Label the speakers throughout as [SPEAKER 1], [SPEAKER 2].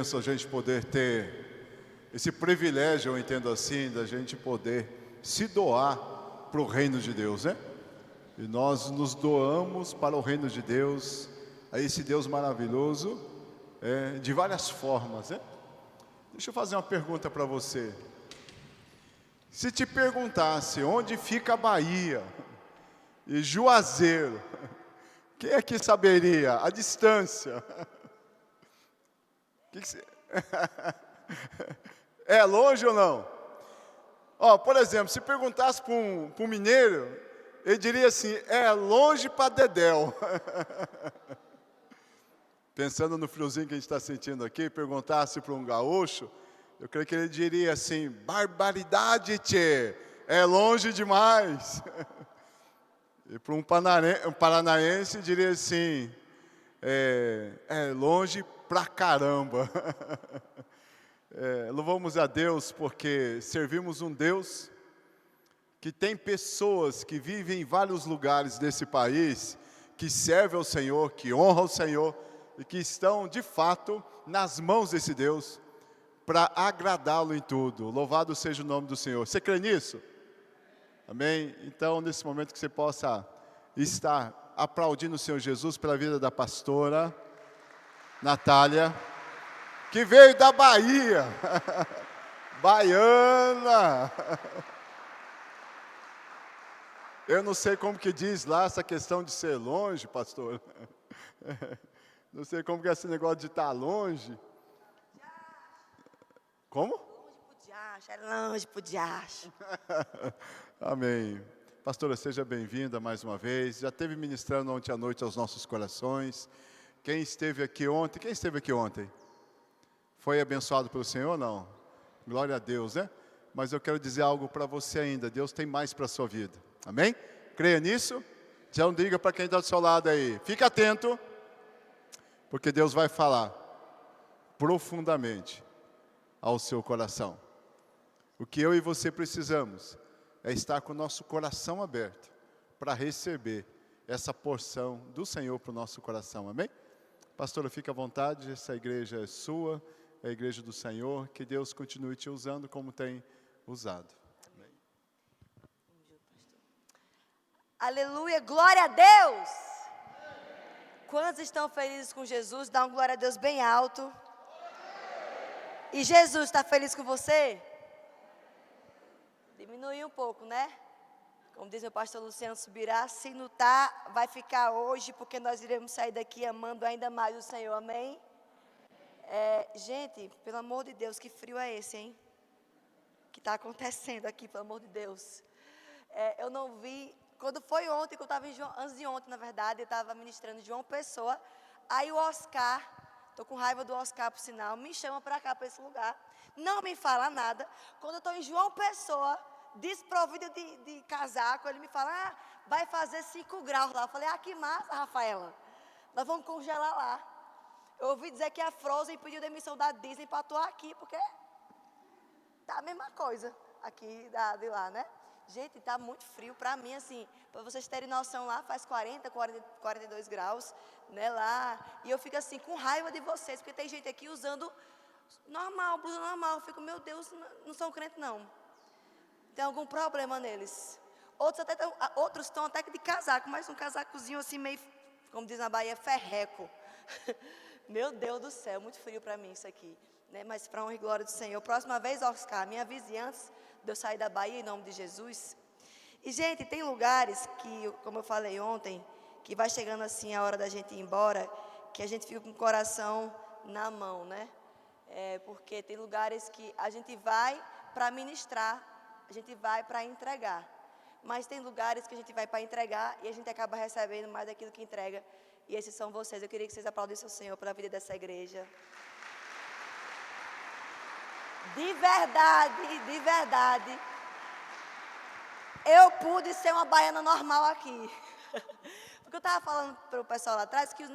[SPEAKER 1] A gente poder ter esse privilégio, eu entendo assim, da gente poder se doar para o reino de Deus, né? E nós nos doamos para o reino de Deus, a esse Deus maravilhoso, de várias formas, né? Deixa eu fazer uma pergunta para você. Se te perguntasse onde fica a Bahia e Juazeiro, quem aqui saberia a distância? Que você... É longe ou não? Por exemplo, se perguntasse para um mineiro, ele diria assim, é longe para Dedéu. Pensando no friozinho que a gente está sentindo aqui, perguntasse para um gaúcho, eu creio que ele diria assim, barbaridade, tchê, é longe demais. E para um paranaense diria assim, é longe pra caramba. Louvamos a Deus porque servimos um Deus que tem pessoas que vivem em vários lugares desse país, que servem ao Senhor, que honram o Senhor e que estão de fato nas mãos desse Deus para agradá-lo em tudo. Louvado seja o nome do Senhor. Você crê nisso? Amém? Então, nesse momento que você possa estar aplaudindo o Senhor Jesus pela vida da pastora Natália, que veio da Bahia, baiana. Eu não sei como que diz lá essa questão de ser longe, pastor. Não sei como que é esse negócio de estar longe. Como?
[SPEAKER 2] Longe pro diacho, é longe pro diacho.
[SPEAKER 1] Amém. Pastora, seja bem-vinda mais uma vez. Já esteve ministrando ontem à noite aos nossos corações. Quem esteve aqui ontem? Foi abençoado pelo Senhor ou não? Glória a Deus, né? Mas eu quero dizer algo para você ainda. Deus tem mais para a sua vida. Amém? Creia nisso? Então diga para quem está do seu lado aí. Fique atento, porque Deus vai falar profundamente ao seu coração. O que eu e você precisamos é estar com o nosso coração aberto para receber essa porção do Senhor para o nosso coração. Amém? Pastora, fique à vontade. Essa igreja é sua. É a igreja do Senhor, que Deus continue te usando como tem usado. Amém.
[SPEAKER 2] Aleluia, glória a Deus! Quantos estão felizes com Jesus? Dá um glória a Deus bem alto. E Jesus está feliz com você? Diminuiu um pouco, né? Como diz meu pastor Luciano Subirá, se não está, vai ficar hoje, porque nós iremos sair daqui amando ainda mais o Senhor, amém? Gente, pelo amor de Deus, que frio é esse, hein? Que está acontecendo aqui, pelo amor de Deus. Eu não vi, quando foi ontem, que eu estava antes de ontem, na verdade, eu estava ministrando João Pessoa, aí o Oscar, estou com raiva do Oscar, por sinal, me chama para cá, para esse lugar, não me fala nada. Quando eu estou em João Pessoa, desprovida de casaco, ele me fala, vai fazer 5 graus lá. Eu falei, que massa, Rafaela, nós vamos congelar lá. Eu ouvi dizer que a Frozen pediu demissão da Disney para atuar aqui, porque tá a mesma coisa aqui de lá, né? Gente, tá muito frio para mim, assim, para vocês terem noção, lá faz 42 graus, né, lá. E eu fico assim, com raiva de vocês, porque tem gente aqui usando normal, blusa normal. Eu fico, meu Deus, não são crentes não. Tem algum problema neles. Outros estão até que de casaco, mas um casacozinho assim meio, como diz na Bahia, ferreco. Meu Deus do céu, muito frio para mim isso aqui, né? Mas para honra e glória do Senhor. Próxima vez, Oscar, me avise antes de eu sair da Bahia, em nome de Jesus. E, gente, tem lugares que, como eu falei ontem, que vai chegando assim a hora da gente ir embora, que a gente fica com o coração na mão, né? Porque tem lugares que a gente vai para ministrar, a gente vai para entregar. Mas tem lugares que a gente vai para entregar e a gente acaba recebendo mais daquilo que entrega. E esses são vocês. Eu queria que vocês aplaudissem o Senhor pela vida dessa igreja. De verdade. Eu pude ser uma baiana normal aqui. Porque eu estava falando para o pessoal lá atrás que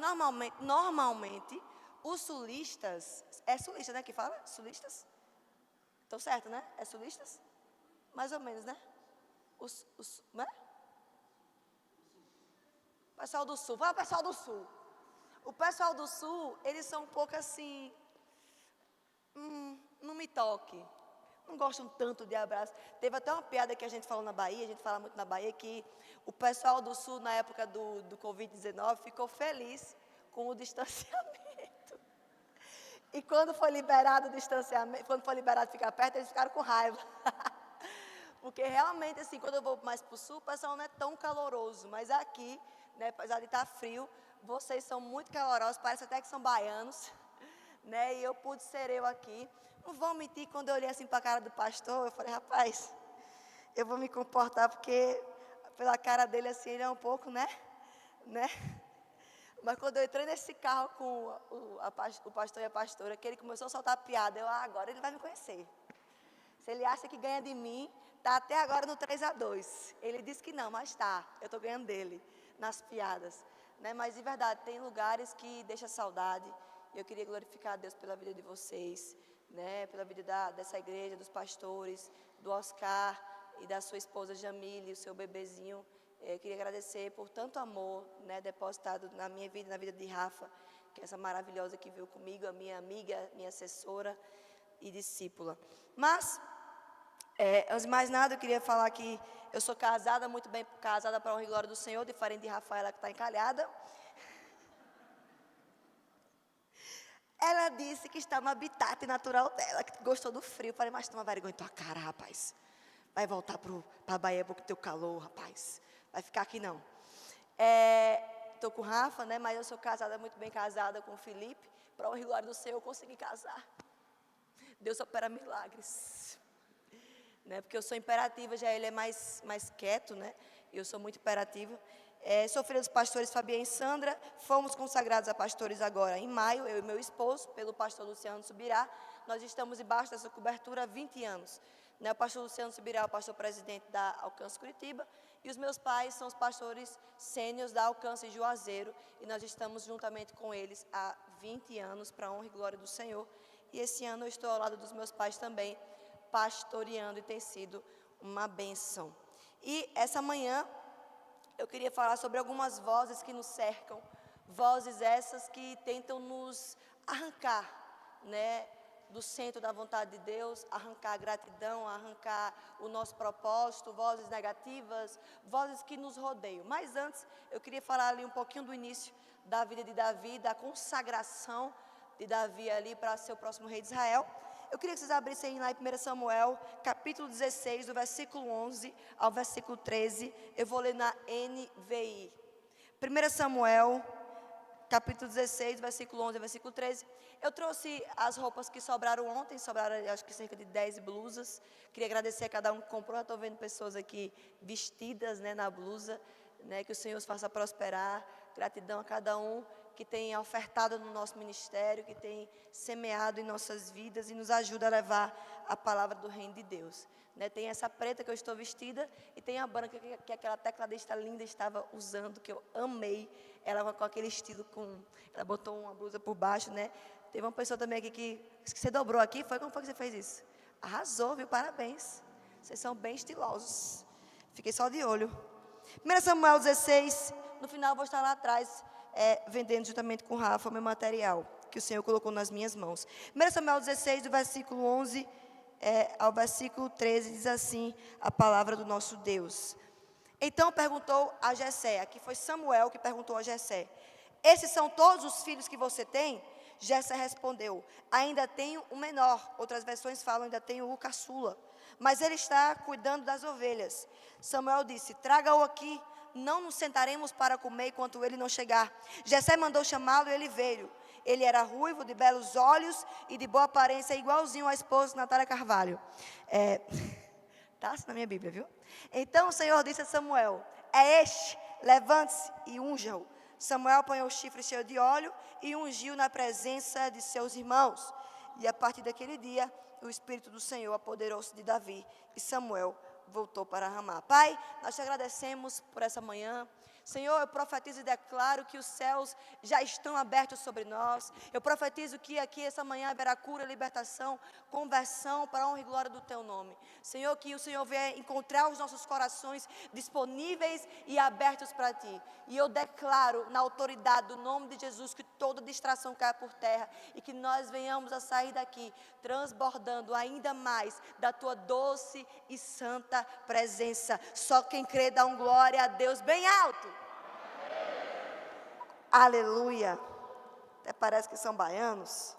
[SPEAKER 2] normalmente os sulistas... É sulista, né, que fala? Sulistas? Estou certo, né? É sulistas? Mais ou menos, né? Né? Pessoal do Sul, vai o pessoal do Sul. O pessoal do Sul, eles são um pouco assim, me toque. Não gostam tanto de abraço. Teve até uma piada que a gente falou na Bahia, a gente fala muito na Bahia, que o pessoal do Sul, na época do Covid-19, ficou feliz com o distanciamento. E quando foi liberado o distanciamento, quando foi liberado ficar perto, eles ficaram com raiva. Porque realmente, assim, quando eu vou mais para o Sul, o pessoal não é tão caloroso. Mas aqui, né, apesar de estar frio, vocês são muito calorosos, parece até que são baianos. Né, e eu pude ser eu aqui. Não vou mentir, quando eu olhei assim para a cara do pastor, eu falei, rapaz, eu vou me comportar, porque pela cara dele assim, ele é um pouco, né? Mas quando eu entrei nesse carro com o pastor e a pastora, que ele começou a soltar piada, agora ele vai me conhecer. Se ele acha que ganha de mim, está até agora no 3-2. Ele disse que não, mas tá, eu estou ganhando dele, nas piadas. Né? Mas de verdade, tem lugares que deixam saudade. Eu queria glorificar a Deus pela vida de vocês, né? Pela vida dessa igreja, dos pastores, do Oscar e da sua esposa Jamile, o seu bebezinho. Eu queria agradecer por tanto amor, né, depositado na minha vida, na vida de Rafa, que é essa maravilhosa que veio comigo, a minha amiga, minha assessora e discípula. Mas, antes de mais nada, eu queria falar que eu sou casada, muito bem casada para a honra e glória do Senhor, diferente de Rafaela, que está encalhada. Ela disse que está no habitat natural dela, que gostou do frio. Eu falei, mas toma vergonha em tua cara, rapaz. Vai voltar para a Bahia porque teu calor, rapaz. Vai ficar aqui não. Estou com o Rafa, né? Mas eu sou casada, muito bem casada com o Felipe. Para o glória do Senhor, eu consegui casar. Deus opera milagres. Né? Porque eu sou imperativa, já ele é mais quieto, né? Eu sou muito imperativa. Sou filha dos pastores Fabiana e Sandra, fomos consagrados a pastores agora em maio, eu e meu esposo, pelo pastor Luciano Subirá. Nós estamos debaixo dessa cobertura há 20 anos. Né, o pastor Luciano Subirá é o pastor presidente da Alcance Curitiba, e os meus pais são os pastores sêniores da Alcance Juazeiro, e nós estamos juntamente com eles há 20 anos, para a honra e glória do Senhor. E esse ano eu estou ao lado dos meus pais também, pastoreando, e tem sido uma bênção. E essa manhã, eu queria falar sobre algumas vozes que nos cercam, vozes essas que tentam nos arrancar, né, do centro da vontade de Deus, arrancar a gratidão, arrancar o nosso propósito, vozes negativas, vozes que nos rodeiam. Mas antes, eu queria falar ali um pouquinho do início da vida de Davi, da consagração de Davi ali para ser o próximo rei de Israel. Eu queria que vocês abrissem lá em 1 Samuel, capítulo 16, do versículo 11 ao versículo 13. Eu vou ler na NVI. 1 Samuel, capítulo 16, versículo 11 ao versículo 13. Eu trouxe as roupas que sobraram ontem, sobraram acho que cerca de 10 blusas. Queria agradecer a cada um que comprou. Estou vendo pessoas aqui vestidas, né, na blusa, né, que o Senhor os faça prosperar. Gratidão a cada um que tem ofertado no nosso ministério, que tem semeado em nossas vidas e nos ajuda a levar a palavra do reino de Deus. Né, tem essa preta que eu estou vestida e tem a branca que aquela tecladista linda estava usando, que eu amei. Ela com aquele estilo, ela botou uma blusa por baixo, né? Teve uma pessoa também aqui que você dobrou aqui, como foi que você fez isso? Arrasou, viu? Parabéns. Vocês são bem estilosos. Fiquei só de olho. 1 Samuel 16, no final eu vou estar lá atrás, vendendo juntamente com o Rafa o meu material, que o Senhor colocou nas minhas mãos. 1 Samuel 16, do versículo 11 ao versículo 13, diz assim a palavra do nosso Deus. Então perguntou a Jessé, aqui foi Samuel que perguntou a Jessé, esses são todos os filhos que você tem? Jessé respondeu, ainda tenho um menor, outras versões falam, ainda tenho o caçula, mas ele está cuidando das ovelhas. Samuel disse, traga-o aqui, não nos sentaremos para comer enquanto ele não chegar. Jessé mandou chamá-lo e ele veio. Ele era ruivo, de belos olhos e de boa aparência, igualzinho à esposa de Natália Carvalho. Está assim na minha Bíblia, viu? Então o Senhor disse a Samuel, é este, levante-se e unja-o. Samuel apanhou o chifre cheio de óleo e ungiu na presença de seus irmãos. E a partir daquele dia, o Espírito do Senhor apoderou-se de Davi e Samuel voltou para Ramá. Pai, nós te agradecemos por essa manhã. Senhor, eu profetizo e declaro que os céus já estão abertos sobre nós. Eu profetizo que aqui essa manhã haverá cura, libertação, conversão para a honra e glória do Teu nome. Senhor, que o Senhor venha encontrar os nossos corações disponíveis e abertos para Ti. E eu declaro na autoridade do nome de Jesus que toda distração caia por terra e que nós venhamos a sair daqui transbordando ainda mais da Tua doce e santa presença. Só quem crê dá um glória a Deus bem alto. Aleluia. Até parece que são baianos.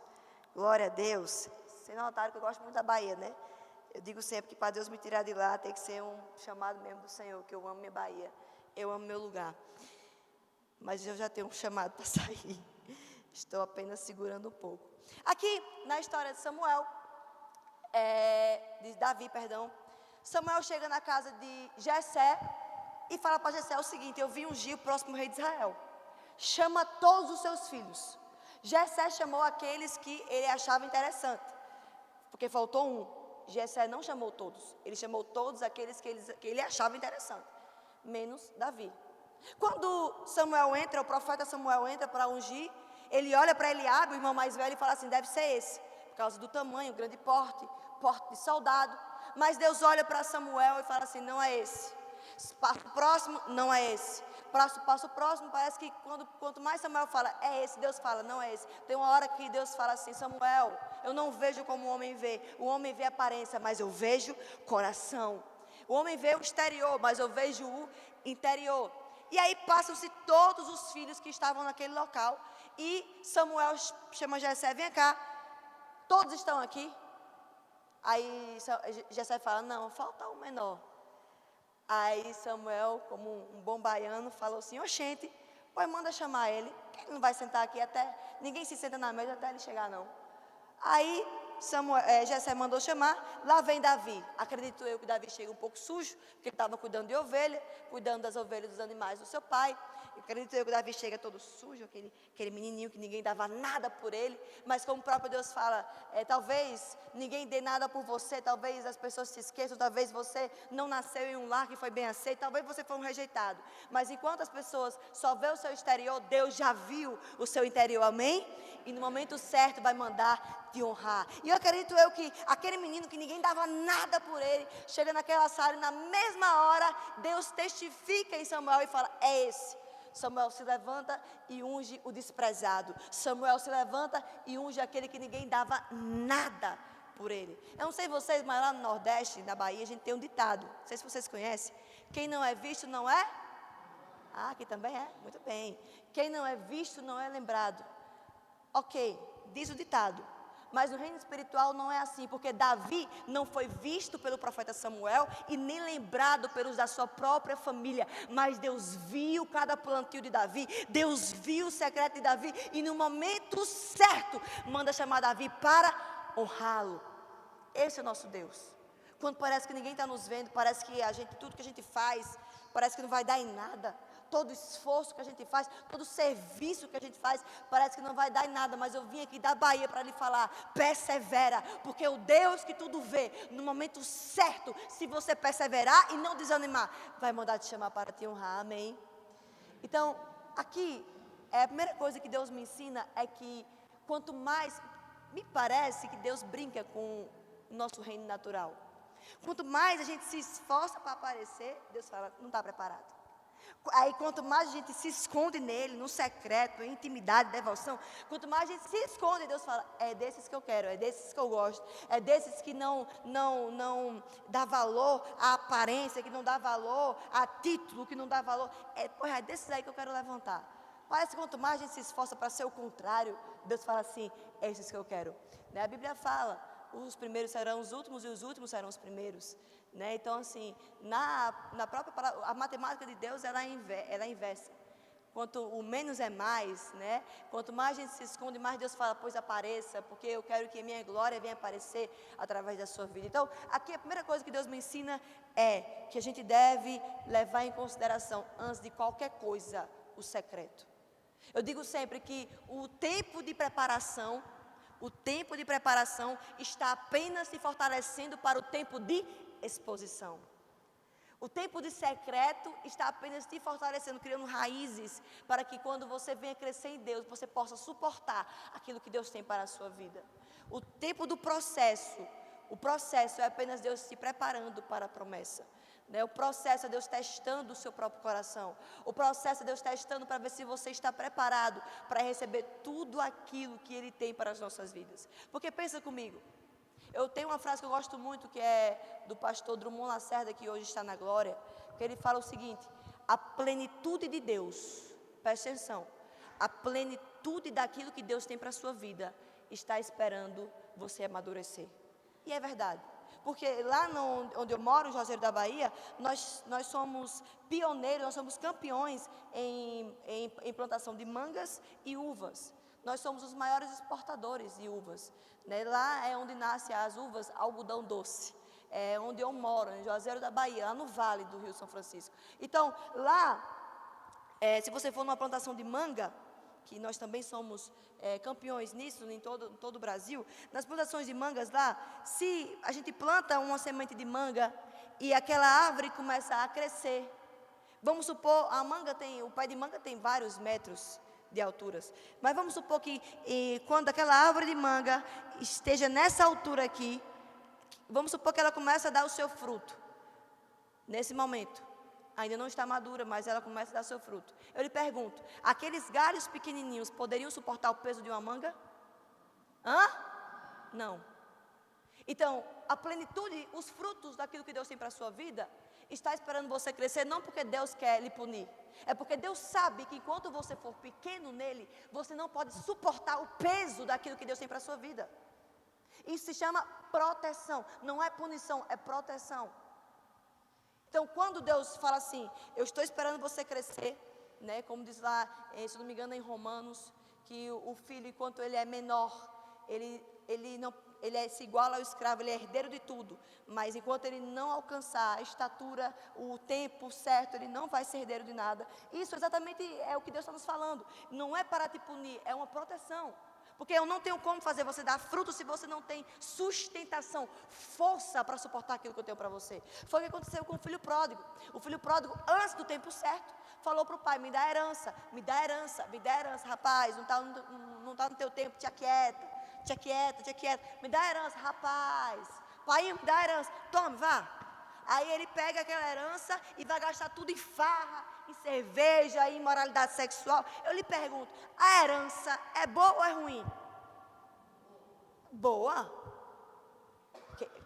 [SPEAKER 2] Glória a Deus. Vocês notaram que eu gosto muito da Bahia, né? Eu digo sempre que para Deus me tirar de lá tem que ser um chamado mesmo do Senhor, que eu amo minha Bahia. Eu amo meu lugar. Mas eu já tenho um chamado para sair. Estou apenas segurando um pouco. Aqui na história de Samuel, de Davi, perdão. Samuel chega na casa de Jessé e fala para Jessé o seguinte: eu vim ungir o próximo rei de Israel. Chama todos os seus filhos. Jessé chamou aqueles que ele achava interessante, porque faltou um. Jessé não chamou todos, ele chamou todos aqueles que ele achava interessante, menos Davi. Quando Samuel entra, o profeta Samuel entra para ungir, ele olha para Eliabe, o irmão mais velho, e fala assim: deve ser esse, por causa do tamanho, grande porte de soldado. Mas Deus olha para Samuel e fala assim: não é esse. Passo próximo, não é esse. Passo próximo, parece que quanto mais Samuel fala, é esse, Deus fala, não é esse. Tem uma hora que Deus fala assim: Samuel, eu não vejo como o homem vê. O homem vê a aparência, mas eu vejo coração. O homem vê o exterior, mas eu vejo o interior. E aí passam-se todos os filhos que estavam naquele local. E Samuel chama Jessé: vem cá, todos estão aqui. Aí Jessé fala: não, falta o menor. Aí Samuel, como um bom baiano, falou assim: oxente, pois manda chamar ele, que ele não vai sentar aqui até, ninguém se senta na mesa até ele chegar não. Aí Jessé mandou chamar, lá vem Davi. Acredito eu que Davi chega um pouco sujo, porque ele estava cuidando de ovelha, cuidando das ovelhas dos animais do seu pai. Acredito eu que Davi chega todo sujo, aquele menininho que ninguém dava nada por ele, mas como o próprio Deus fala, talvez ninguém dê nada por você, talvez as pessoas se esqueçam, talvez você não nasceu em um lar que foi bem aceito, talvez você foi um rejeitado, mas enquanto as pessoas só vê o seu exterior, Deus já viu o seu interior, amém? E no momento certo vai mandar te honrar. E eu acredito eu que aquele menino que ninguém dava nada por ele, chega naquela sala e na mesma hora, Deus testifica em Samuel e fala: é esse. Samuel se levanta e unge o desprezado. Samuel se levanta e unge aquele que ninguém dava nada por ele. Eu não sei vocês, mas lá no Nordeste, na Bahia, a gente tem um ditado. Não sei se vocês conhecem. Quem não é visto não é? Ah, aqui também é? Muito bem. Quem não é visto não é lembrado. Ok, diz o ditado. Mas no reino espiritual não é assim, porque Davi não foi visto pelo profeta Samuel e nem lembrado pelos da sua própria família, mas Deus viu cada plantio de Davi, Deus viu o secreto de Davi e no momento certo manda chamar Davi para honrá-lo. Esse é o nosso Deus. Quando parece que ninguém está nos vendo, parece que tudo que a gente faz, parece que não vai dar em nada. Todo esforço que a gente faz, todo serviço que a gente faz, parece que não vai dar em nada, mas eu vim aqui da Bahia para lhe falar: persevera, porque o Deus que tudo vê, no momento certo, se você perseverar e não desanimar, vai mandar te chamar para te honrar, amém? Então, aqui, a primeira coisa que Deus me ensina é que, quanto mais, me parece que Deus brinca com o nosso reino natural. Quanto mais a gente se esforça para aparecer, Deus fala: não está preparado. Aí quanto mais a gente se esconde nele, no secreto, em intimidade, devoção, quanto mais a gente se esconde, Deus fala: é desses que eu quero, é desses que eu gosto, é desses que não dá valor à aparência, que não dá valor a título, que não dá valor, é desses aí que eu quero levantar. Parece que quanto mais a gente se esforça para ser o contrário, Deus fala assim: é esses que eu quero. Né? A Bíblia fala: os primeiros serão os últimos e os últimos serão os primeiros. Né? Então, assim, na própria palavra, a matemática de Deus, ela é inversa. Quanto o menos é mais, né? Quanto mais a gente se esconde, mais Deus fala: pois apareça, porque eu quero que a minha glória venha aparecer através da sua vida. Então, aqui a primeira coisa que Deus me ensina é que a gente deve levar em consideração, antes de qualquer coisa, o secreto. Eu digo sempre que o tempo de preparação está apenas se fortalecendo para o tempo de exposição. O tempo de secreto está apenas te fortalecendo, criando raízes, para que quando você venha crescer em Deus, você possa suportar aquilo que Deus tem para a sua vida. O tempo do processo, o processo é apenas Deus te preparando para a promessa. O processo é Deus testando o seu próprio coração. O processo é Deus testando para ver se você está preparado para receber tudo aquilo que Ele tem para as nossas vidas. Porque pensa comigo, eu tenho uma frase que eu gosto muito, que é do pastor Drummond Lacerda, que hoje está na glória, que ele fala o seguinte: a plenitude de Deus, presta atenção, a plenitude daquilo que Deus tem para a sua vida está esperando você amadurecer. E é verdade. Porque lá onde eu moro, em Juazeiro da Bahia, nós somos pioneiros, nós somos campeões em plantação de mangas e uvas. Nós somos os maiores exportadores de uvas. Lá é onde nascem as uvas algodão doce. É onde eu moro, em Juazeiro da Bahia, lá no vale do Rio São Francisco. Então, lá, se você for numa plantação de manga, que nós também somos campeões nisso, em todo o Brasil, nas plantações de mangas lá, se a gente planta uma semente de manga e aquela árvore começa a crescer, vamos supor, o pé de manga tem vários metros de alturas, mas vamos supor que quando aquela árvore de manga esteja nessa altura aqui, vamos supor que ela começa a dar o seu fruto, nesse momento. Ainda não está madura, mas ela começa a dar seu fruto. Eu lhe pergunto, aqueles galhos pequenininhos poderiam suportar o peso de uma manga? Não. Então, a plenitude, os frutos daquilo que Deus tem para a sua vida, está esperando você crescer, não porque Deus quer lhe punir. É porque Deus sabe que enquanto você for pequeno nele, você não pode suportar o peso daquilo que Deus tem para a sua vida. Isso se chama proteção. Não é punição, é proteção. Então, quando Deus fala assim, eu estou esperando você crescer, como diz lá, se não me engano, em Romanos, que o filho, enquanto ele é menor, ele se iguala ao escravo, ele é herdeiro de tudo, mas enquanto ele não alcançar a estatura, o tempo certo, ele não vai ser herdeiro de nada. Isso exatamente é o que Deus está nos falando. Não é para te punir, é uma proteção. Porque eu não tenho como fazer você dar fruto se você não tem sustentação, força para suportar aquilo que eu tenho para você. Foi o que aconteceu com o filho pródigo. O filho pródigo, antes do tempo certo, falou para o pai, me dá herança, me dá herança, me dá herança, rapaz, não está no teu tempo, te aquieta, me dá herança, rapaz, pai, me dá herança, tome, vá. Aí ele pega aquela herança e vai gastar tudo em farra, em cerveja, em imoralidade sexual. Eu lhe pergunto, a herança é boa ou é ruim? Boa.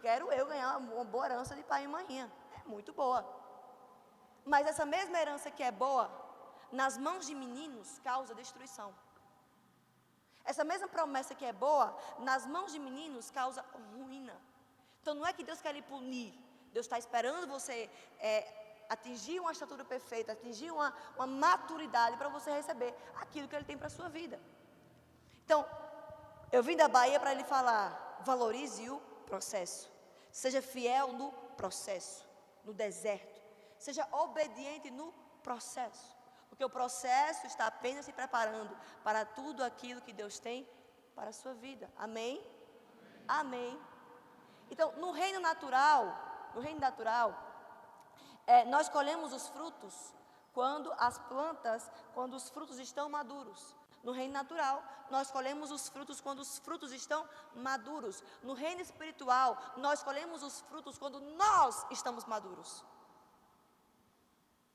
[SPEAKER 2] Quero eu ganhar uma boa herança de pai e mãe. É muito boa. Mas essa mesma herança que é boa, nas mãos de meninos, causa destruição. Essa mesma promessa que é boa, nas mãos de meninos, causa ruína. Então não é que Deus quer lhe punir. Deus está esperando você atingir uma estatura perfeita, atingir uma maturidade para você receber aquilo que Ele tem para a sua vida. Então, eu vim da Bahia para lhe falar, valorize o processo. Seja fiel no processo, no deserto. Seja obediente no processo. Porque o processo está apenas se preparando para tudo aquilo que Deus tem para a sua vida. Amém? Amém. Então, no reino natural, nós colhemos os frutos quando os frutos estão maduros. No reino natural, nós colhemos os frutos quando os frutos estão maduros. No reino espiritual, nós colhemos os frutos quando nós estamos maduros.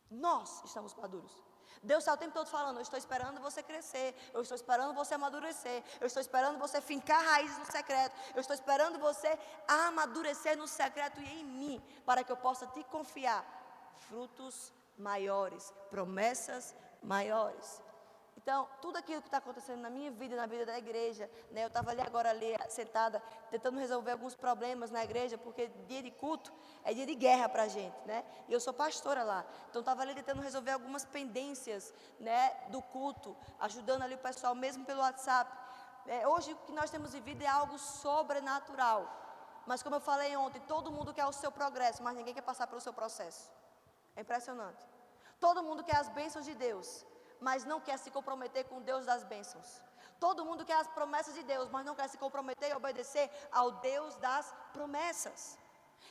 [SPEAKER 2] Nós estamos maduros. Deus está o tempo todo falando, eu estou esperando você crescer, eu estou esperando você amadurecer, eu estou esperando você fincar raízes no secreto, eu estou esperando você amadurecer no secreto e em mim, para que eu possa te confiar frutos maiores, promessas maiores. Então, tudo aquilo que está acontecendo na minha vida, na vida da igreja, eu estava agora sentada, tentando resolver alguns problemas na igreja, porque dia de culto é dia de guerra para a gente, e eu sou pastora lá, então estava ali tentando resolver algumas pendências, do culto, ajudando ali o pessoal, mesmo pelo WhatsApp. Hoje o que nós temos vivido é algo sobrenatural, mas como eu falei ontem, todo mundo quer o seu progresso, mas ninguém quer passar pelo seu processo. É impressionante. Todo mundo quer as bênçãos de Deus, mas não quer se comprometer com o Deus das bênçãos. Todo mundo quer as promessas de Deus, mas não quer se comprometer e obedecer ao Deus das promessas.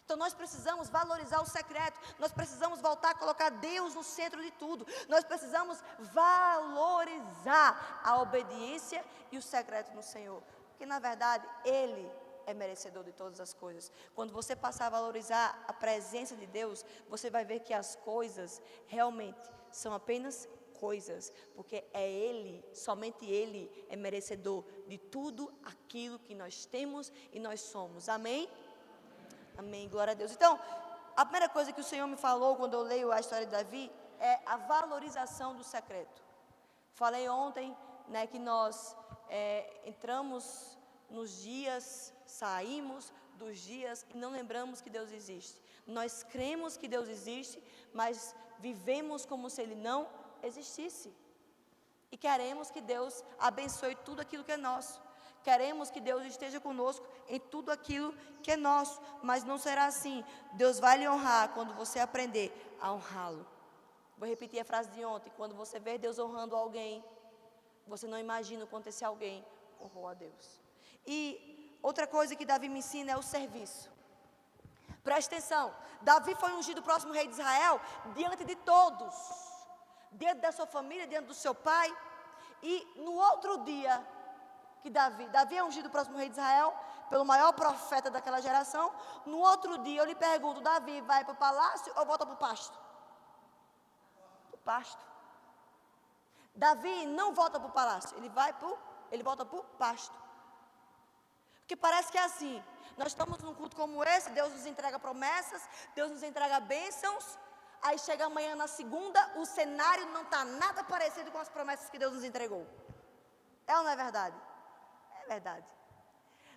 [SPEAKER 2] Então nós precisamos valorizar o secreto, nós precisamos voltar a colocar Deus no centro de tudo, nós precisamos valorizar a obediência e o secreto no Senhor, porque na verdade Ele é merecedor de todas as coisas. Quando você passar a valorizar a presença de Deus, você vai ver que as coisas realmente são apenas coisas, porque é Ele, somente Ele é merecedor de tudo aquilo que nós temos e nós somos. Amém? Amém, glória a Deus. Então, a primeira coisa que o Senhor me falou quando eu leio a história de Davi é a valorização do secreto. Falei ontem, né, que nós entramos nos dias, saímos dos dias e não lembramos que Deus existe. Nós cremos que Deus existe, mas vivemos como se Ele não existisse. E queremos que Deus abençoe tudo aquilo que é nosso. Queremos que Deus esteja conosco em tudo aquilo que é nosso, mas não será assim. Deus vai lhe honrar quando você aprender a honrá-lo. Vou repetir a frase de ontem: quando você vê Deus honrando alguém, você não imagina o quanto esse alguém honrou a Deus. E outra coisa que Davi me ensina é o serviço. Preste atenção, Davi foi ungido o próximo rei de Israel diante de todos, diante da sua família, diante do seu pai. E no outro dia que Davi é ungido o próximo rei de Israel, pelo maior profeta daquela geração. No outro dia eu lhe pergunto: Davi vai para o palácio ou volta para o pasto? Para o pasto. Davi não volta para o palácio, ele volta para o pasto. Porque parece que é assim, nós estamos num culto como esse, Deus nos entrega promessas, Deus nos entrega bênçãos, aí chega amanhã na segunda, o cenário não está nada parecido com as promessas que Deus nos entregou. É ou não é verdade? É verdade.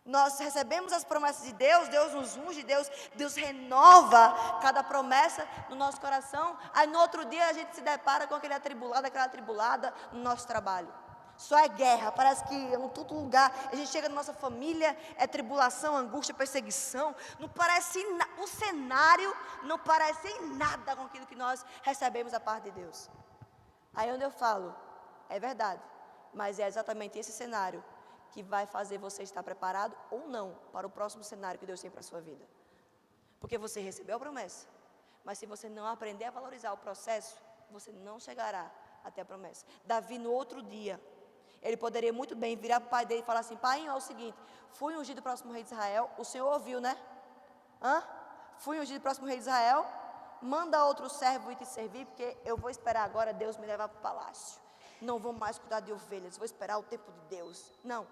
[SPEAKER 2] Nós recebemos as promessas de Deus, Deus nos unge, Deus renova cada promessa no nosso coração. Aí no outro dia a gente se depara com aquela atribulada no nosso trabalho. Só é guerra, parece que em todo lugar. A gente chega na nossa família, é tribulação, angústia, perseguição. Não parece, o cenário não parece em nada com aquilo que nós recebemos da parte de Deus. Aí onde eu falo, é verdade, mas é exatamente esse cenário que vai fazer você estar preparado ou não para o próximo cenário que Deus tem para a sua vida. Porque você recebeu a promessa, mas se você não aprender a valorizar o processo, você não chegará até a promessa. Davi, no outro dia, ele poderia muito bem virar para o pai dele e falar assim: pai, é o seguinte, fui ungido o próximo rei de Israel, o senhor ouviu, né? Fui ungido o próximo rei de Israel, manda outro servo ir te servir, porque eu vou esperar agora Deus me levar para o palácio. Não vou mais cuidar de ovelhas, vou esperar o tempo de Deus. Não.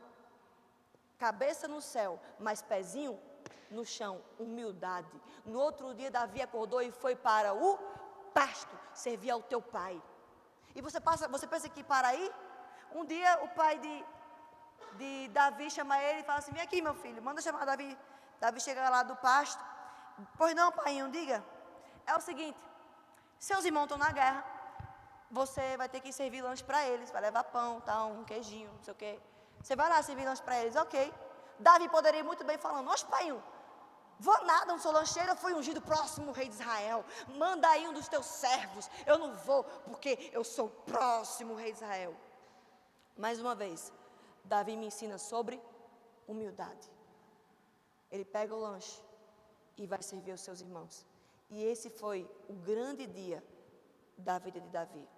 [SPEAKER 2] Cabeça no céu, mas pezinho no chão, humildade. No outro dia Davi acordou e foi para o pasto, servir ao teu pai. E você pensa que para aí? Um dia o pai de Davi chama ele e fala assim: vem aqui, meu filho, manda chamar Davi. Davi chega lá do pasto. Pois não, pai, diga. É o seguinte, seus irmãos estão na guerra, você vai ter que servir lanche para eles, vai levar pão, tal, um queijinho, não sei o quê. Você vai lá servir lanche para eles, ok. Davi poderia muito bem falando: oxe, pai, vou nada, não sou lancheiro, eu fui ungido próximo rei de Israel, manda aí um dos teus servos, eu não vou, porque eu sou o próximo rei de Israel. Mais uma vez, Davi me ensina sobre humildade. Ele pega o lanche e vai servir aos seus irmãos. E esse foi o grande dia da vida de Davi.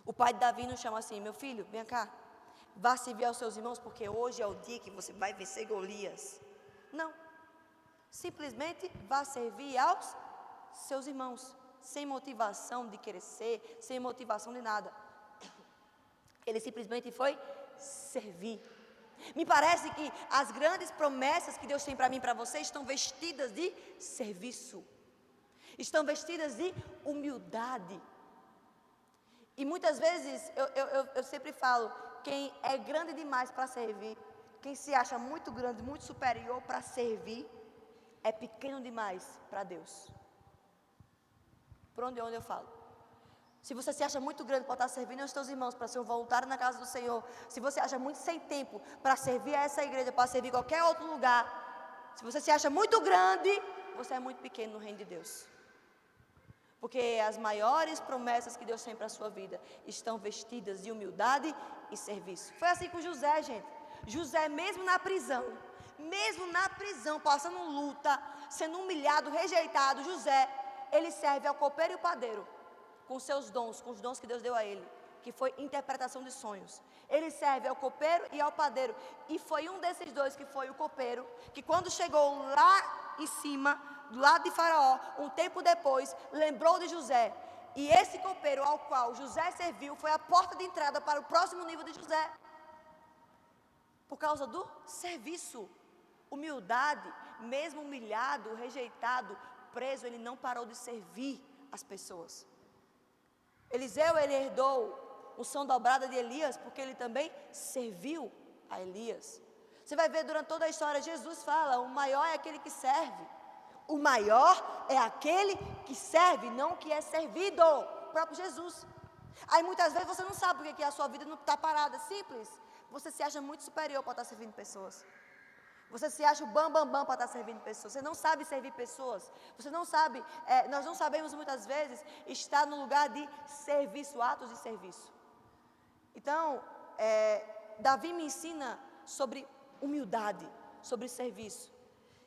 [SPEAKER 2] O pai de Davi não chama assim: meu filho, vem cá, vá servir aos seus irmãos, porque hoje é o dia que você vai vencer Golias. Não, simplesmente vá servir aos seus irmãos, sem motivação de crescer, sem motivação de nada. Ele simplesmente foi servir. Me parece que as grandes promessas que Deus tem para mim e para você estão vestidas de serviço, estão vestidas de humildade. E muitas vezes, eu sempre falo, quem é grande demais para servir, quem se acha muito grande, muito superior para servir, é pequeno demais para Deus. Por onde eu falo? Se você se acha muito grande para estar servindo aos teus irmãos, para ser um voluntário na casa do Senhor, se você acha muito sem tempo para servir a essa igreja, para servir qualquer outro lugar, se você se acha muito grande, você é muito pequeno no reino de Deus. Porque as maiores promessas que Deus tem para a sua vida estão vestidas de humildade e serviço. Foi assim com José, gente. José, mesmo na prisão, Mesmo na prisão, passando luta, sendo humilhado, rejeitado, José, ele serve ao copeiro e o padeiro, com seus dons, com os dons que Deus deu a ele, que foi interpretação de sonhos. Ele serve ao copeiro e ao padeiro. E foi um desses dois, que foi o copeiro, que quando chegou lá em cima, do lado de Faraó, um tempo depois, lembrou de José. E esse copeiro ao qual José serviu foi a porta de entrada para o próximo nível de José. Por causa do serviço. Humildade, mesmo humilhado, rejeitado, preso, ele não parou de servir as pessoas. Eliseu, ele herdou unção dobrada de Elias, porque ele também serviu a Elias. Você vai ver durante toda a história, Jesus fala, o maior é aquele que serve. O maior é aquele que serve, não o que é servido. O próprio Jesus. Aí muitas vezes você não sabe porque que a sua vida não está parada, simples. Você se acha muito superior para estar servindo pessoas. Você se acha o bam, bam, bam para estar servindo pessoas. Você não sabe servir pessoas. Você não sabe, nós não sabemos muitas vezes estar no lugar de serviço, atos de serviço. Então, Davi me ensina sobre humildade, sobre serviço.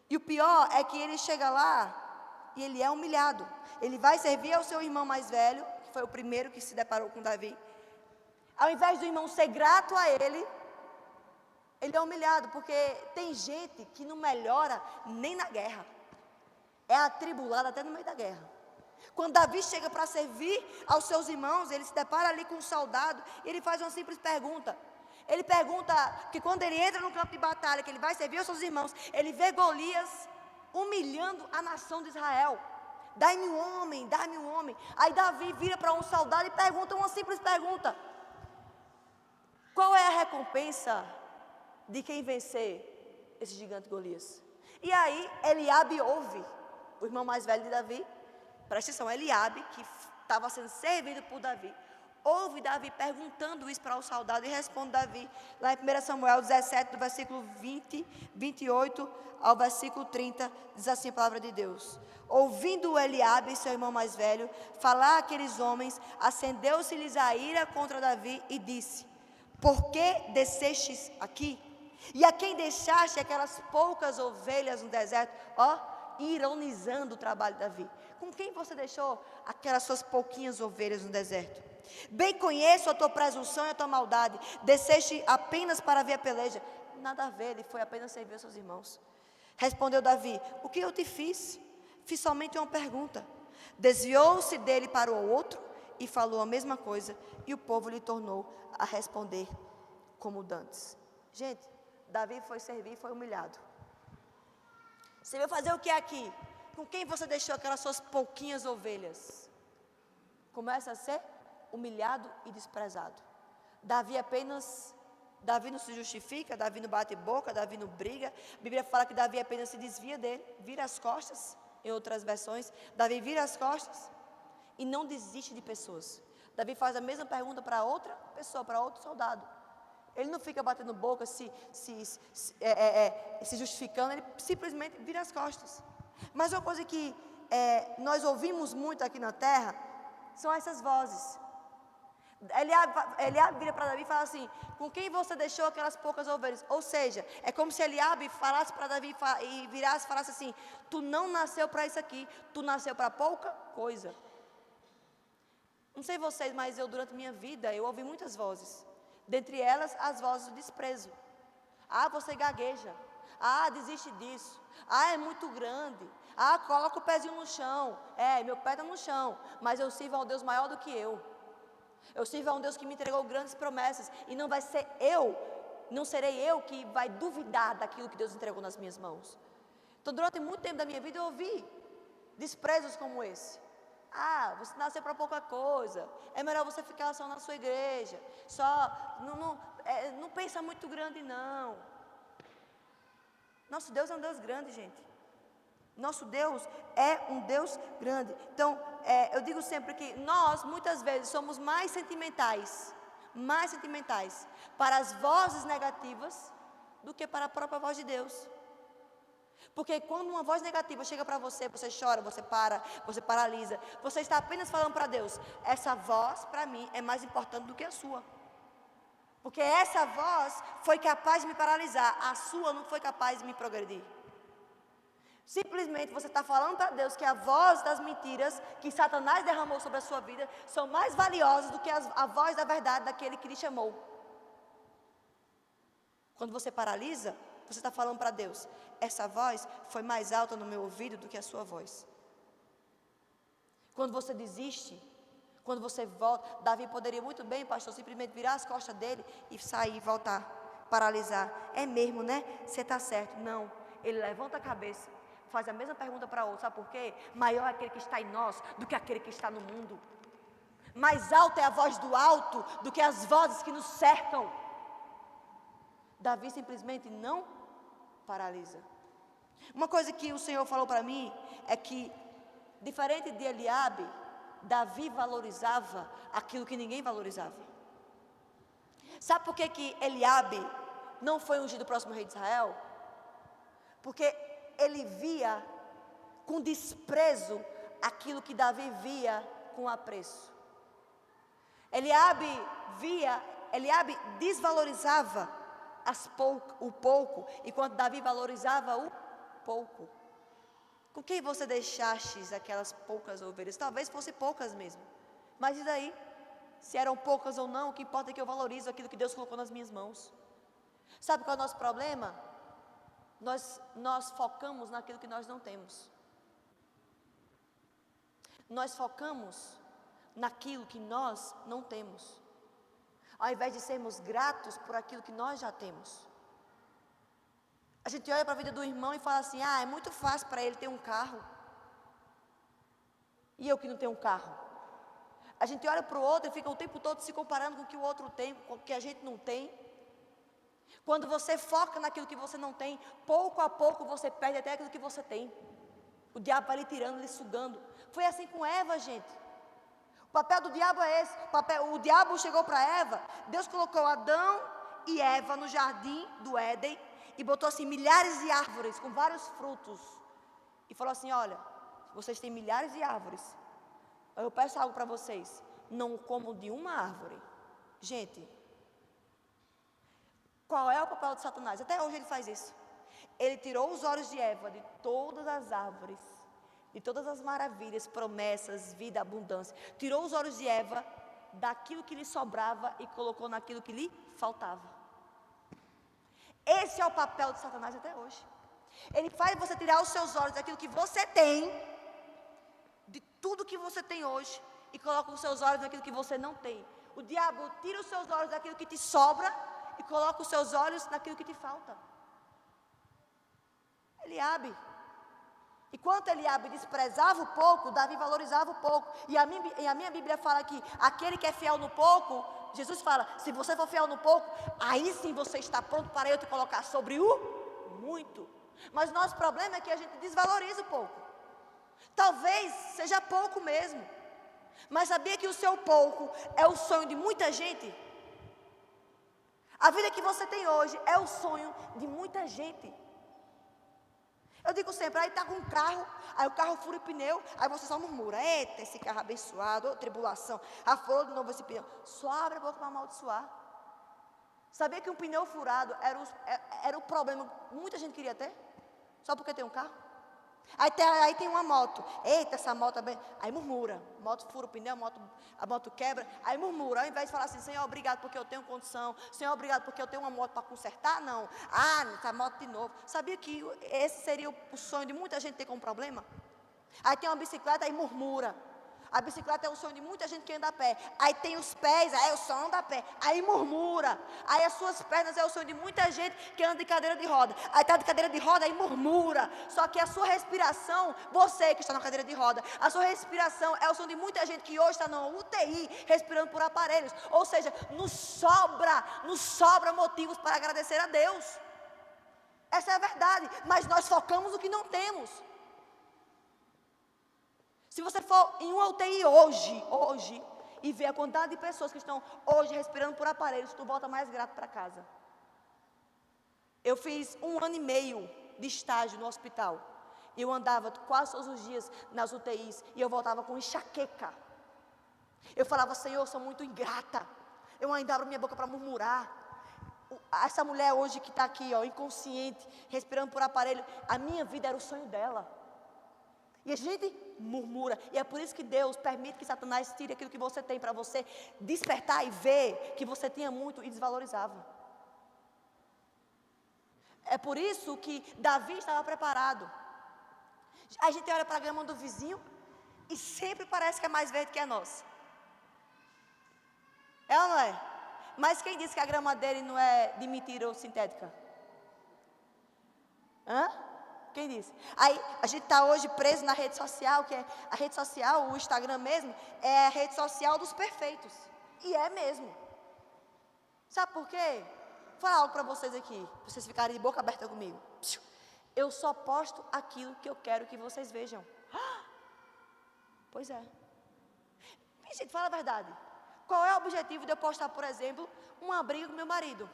[SPEAKER 2] E o pior é que ele chega lá e ele é humilhado. Ele vai servir ao seu irmão mais velho, que foi o primeiro que se deparou com Davi. Ao invés do irmão ser grato a ele é humilhado, porque tem gente que não melhora nem na guerra. É atribulado até no meio da guerra. Quando Davi chega para servir aos seus irmãos, ele se depara ali com um soldado e ele faz uma simples pergunta. Ele pergunta que quando ele entra no campo de batalha, que ele vai servir aos seus irmãos, ele vê Golias humilhando a nação de Israel. Dai-me um homem, dai-me um homem. Aí Davi vira para um soldado e pergunta uma simples pergunta: qual é a recompensa de quem vencer esse gigante Golias? E aí Eliabe ouve, o irmão mais velho de Davi, presta atenção, Eliabe, que estava sendo servido por Davi, ouve Davi perguntando isso para o soldado e responde Davi, lá em 1 Samuel 17, do versículo 20, 28 ao versículo 30, diz assim a palavra de Deus: ouvindo Eliabe, seu irmão mais velho, falar aqueles homens, acendeu-se-lhes a ira contra Davi e disse: por que descestes aqui? E a quem deixaste aquelas poucas ovelhas no deserto? Ironizando o trabalho de Davi. Com quem você deixou aquelas suas pouquinhas ovelhas no deserto? Bem conheço a tua presunção e a tua maldade. Desceste apenas para ver a peleja. Nada a ver, ele foi apenas servir os seus irmãos. Respondeu Davi: o que eu te fiz? Fiz somente uma pergunta. Desviou-se dele para o outro e falou a mesma coisa, e o povo lhe tornou a responder como dantes. Gente, Davi foi servir e foi humilhado. Você veio fazer o que aqui? Com quem você deixou aquelas suas pouquinhas ovelhas? Começa a ser humilhado e desprezado. Davi não se justifica, Davi não bate boca, Davi não briga. A Bíblia fala que Davi apenas se desvia dele, vira as costas. Em outras versões, Davi vira as costas e não desiste de pessoas. Davi faz a mesma pergunta para outra pessoa, para outro soldado. Ele não fica batendo boca, se justificando, ele simplesmente vira as costas. Mas uma coisa que nós ouvimos muito aqui na terra são essas vozes. Eliabe vira para Davi e fala assim: com quem você deixou aquelas poucas ovelhas? Ou seja, é como se Eliabe falasse para Davi e virasse e falasse assim: tu não nasceu para isso aqui, tu nasceu para pouca coisa. Não sei vocês, mas eu durante minha vida, eu ouvi muitas vozes. Dentre elas, as vozes do desprezo. Você gagueja. Desiste disso. É muito grande. Coloca o pezinho no chão. Meu pé está no chão, mas eu sirvo a um Deus maior do que eu. Eu sirvo a um Deus que me entregou grandes promessas. E não vai ser não serei eu que vai duvidar daquilo que Deus entregou nas minhas mãos. Então, durante muito tempo da minha vida, eu ouvi desprezos como esse. Você nasceu para pouca coisa. É melhor você ficar só na sua igreja. Não pensa muito grande, não. Nosso Deus é um Deus grande, gente. Nosso Deus é um Deus grande. Então, eu digo sempre que nós, muitas vezes, somos mais sentimentais para as vozes negativas do que para a própria voz de Deus. Porque quando uma voz negativa chega para você, você chora, você paralisa, você está apenas falando para Deus: essa voz para mim é mais importante do que a sua. Porque essa voz foi capaz de me paralisar, a sua não foi capaz de me progredir. Simplesmente você está falando para Deus que a voz das mentiras que Satanás derramou sobre a sua vida são mais valiosas do que a voz da verdade daquele que lhe chamou. Quando você paralisa, você está falando para Deus, essa voz foi mais alta no meu ouvido do que a sua voz. Quando você desiste, quando você volta, Davi poderia muito bem, pastor, simplesmente virar as costas dele e sair, voltar, paralisar. É mesmo, né? Você está certo. Não, ele levanta a cabeça, faz a mesma pergunta para outro, sabe por quê? Maior é aquele que está em nós do que aquele que está no mundo. Mais alta é a voz do alto do que as vozes que nos cercam. Davi simplesmente não paralisa. Uma coisa que o Senhor falou para mim é que, diferente de Eliabe, Davi valorizava aquilo que ninguém valorizava. Sabe por que Eliabe não foi ungido o próximo rei de Israel? Porque ele via com desprezo aquilo que Davi via com apreço. Eliabe desvalorizava o pouco, enquanto Davi valorizava o pouco. Com quem você deixastes aquelas poucas ovelhas? Talvez fossem poucas mesmo. Mas e daí? Se eram poucas ou não, o que importa é que eu valorizo aquilo que Deus colocou nas minhas mãos. Sabe qual é o nosso problema? Nós focamos naquilo que nós não temos. Nós focamos naquilo que nós não temos, ao invés de sermos gratos por aquilo que nós já temos. A gente olha para a vida do irmão e fala assim, é muito fácil para ele ter um carro, e eu que não tenho um carro. A gente olha para o outro e fica o tempo todo se comparando com o que o outro tem, com o que a gente não tem. Quando você foca naquilo que você não tem, pouco a pouco você perde até aquilo que você tem. O diabo vai lhe tirando, lhe sugando. Foi assim com Eva, gente. O papel do diabo é esse. O diabo chegou para Eva, Deus colocou Adão e Eva no jardim do Éden e botou assim milhares de árvores com vários frutos. E falou assim, olha, vocês têm milhares de árvores, eu peço algo para vocês, não comam de uma árvore. Gente, qual é o papel de Satanás? Até hoje ele faz isso. Ele tirou os olhos de Eva de todas as árvores, de todas as maravilhas, promessas, vida, abundância. Tirou os olhos de Eva daquilo que lhe sobrava e colocou naquilo que lhe faltava. Esse é o papel de Satanás até hoje. Ele faz você tirar os seus olhos daquilo que você tem, de tudo que você tem hoje, e coloca os seus olhos naquilo que você não tem. O diabo tira os seus olhos daquilo que te sobra e coloca os seus olhos naquilo que te falta. Eliabe. Enquanto Eliabe desprezava o pouco, Davi valorizava o pouco. E a minha Bíblia fala que aquele que é fiel no pouco, Jesus fala, se você for fiel no pouco, aí sim você está pronto para eu te colocar sobre o muito. Mas nosso problema é que a gente desvaloriza o pouco. Talvez seja pouco mesmo. Mas sabia que o seu pouco é o sonho de muita gente? A vida que você tem hoje é o sonho de muita gente. Eu digo sempre, aí está com um carro, aí o carro fura o pneu, aí você só murmura, eita, esse carro abençoado, tribulação, furou de novo esse pneu. Só abre a boca para amaldiçoar. Sabia que um pneu furado era o problema que muita gente queria ter? Só porque tem um carro? Aí tem uma moto, eita, essa moto, aí murmura, a moto fura o pneu, a moto quebra, aí murmura, ao invés de falar assim, Senhor, obrigado porque eu tenho condição, Senhor, obrigado porque eu tenho uma moto para consertar, não, essa moto de novo. Sabia que esse seria o sonho de muita gente ter como problema? Aí tem uma bicicleta, aí murmura. A bicicleta é o sonho de muita gente que anda a pé. Aí tem os pés, aí eu só ando a pé. Aí murmura. Aí as suas pernas é o sonho de muita gente que anda de cadeira de roda. Aí está de cadeira de roda, aí murmura. Só que a sua respiração, você que está na cadeira de roda, a sua respiração é o sonho de muita gente que hoje está na UTI, respirando por aparelhos. Ou seja, nos sobra motivos para agradecer a Deus. Essa é a verdade. Mas nós focamos no que não temos. Se você for em uma UTI hoje, e ver a quantidade de pessoas que estão hoje respirando por aparelhos, tu volta mais grato para casa. Eu fiz 1 ano e meio de estágio no hospital. E eu andava quase todos os dias nas UTIs, e eu voltava com enxaqueca. Eu falava, Senhor, eu sou muito ingrata. Eu ainda abro minha boca para murmurar. Essa mulher hoje que está aqui, ó, inconsciente, respirando por aparelho, a minha vida era o sonho dela. E a gente murmura. E é por isso que Deus permite que Satanás tire aquilo que você tem para você despertar e ver que você tinha muito e desvalorizava. É por isso que Davi estava preparado. A gente olha para a grama do vizinho e sempre parece que é mais verde que a nossa. É ou não é? Mas quem disse que a grama dele não é de mentira ou sintética? Hã? Quem disse? Aí a gente está hoje preso na rede social, que é a rede social, o Instagram mesmo, é a rede social dos perfeitos. E é mesmo. Sabe por quê? Vou falar algo para vocês aqui, para vocês ficarem de boca aberta comigo. Eu só posto aquilo que eu quero que vocês vejam. Pois é. Gente, fala a verdade. Qual é o objetivo de eu postar, por exemplo, uma briga com meu marido?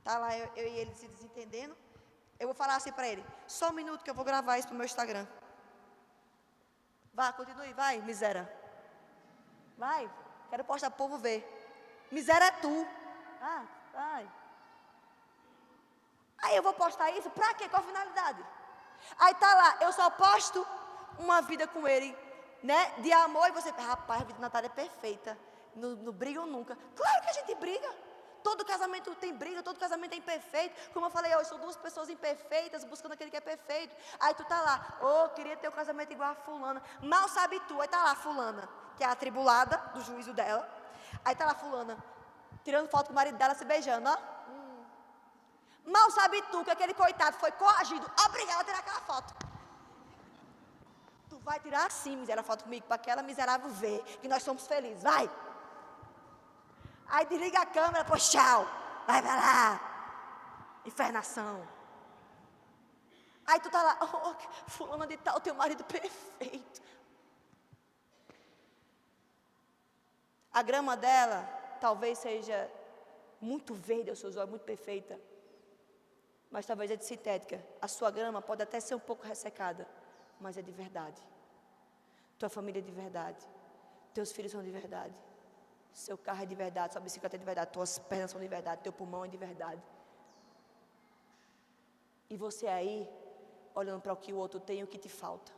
[SPEAKER 2] Tá lá eu e ele se desentendendo. Eu vou falar assim para ele: só um minuto que eu vou gravar isso pro meu Instagram. Vai, continue, vai, miséria. Vai, quero postar pro povo ver. Miséria é tu. Ah, vai. Aí eu vou postar isso, pra quê? Qual a finalidade? Aí tá lá, eu só posto uma vida com ele, né, de amor, e você, rapaz, a vida de Natália é perfeita, não brigam nunca. Claro que a gente briga, todo casamento tem briga, todo casamento é imperfeito. Como eu falei hoje, são duas pessoas imperfeitas, buscando aquele que é perfeito. Aí tu tá lá, queria ter um casamento igual a fulana. Mal sabe tu, aí tá lá fulana, que é a atribulada do juízo dela. Aí tá lá fulana, tirando foto com o marido dela, se beijando, ó. Mal sabe tu que aquele coitado foi coagido, obrigado a tirar aquela foto. Tu vai tirar assim, miséria, foto comigo, para aquela miserável ver que nós somos felizes, vai. Aí desliga a câmera, pô, tchau, vai pra lá, infernação. Aí tu tá lá, fulana de tal, teu marido perfeito. A grama dela talvez seja muito verde aos seus olhos, muito perfeita, mas talvez é de sintética. A sua grama pode até ser um pouco ressecada, mas é de verdade. Tua família é de verdade. Teus filhos são de verdade. Seu carro é de verdade, sua bicicleta é de verdade, tuas pernas são de verdade, teu pulmão é de verdade. E você aí, olhando para o que o outro tem e o que te falta.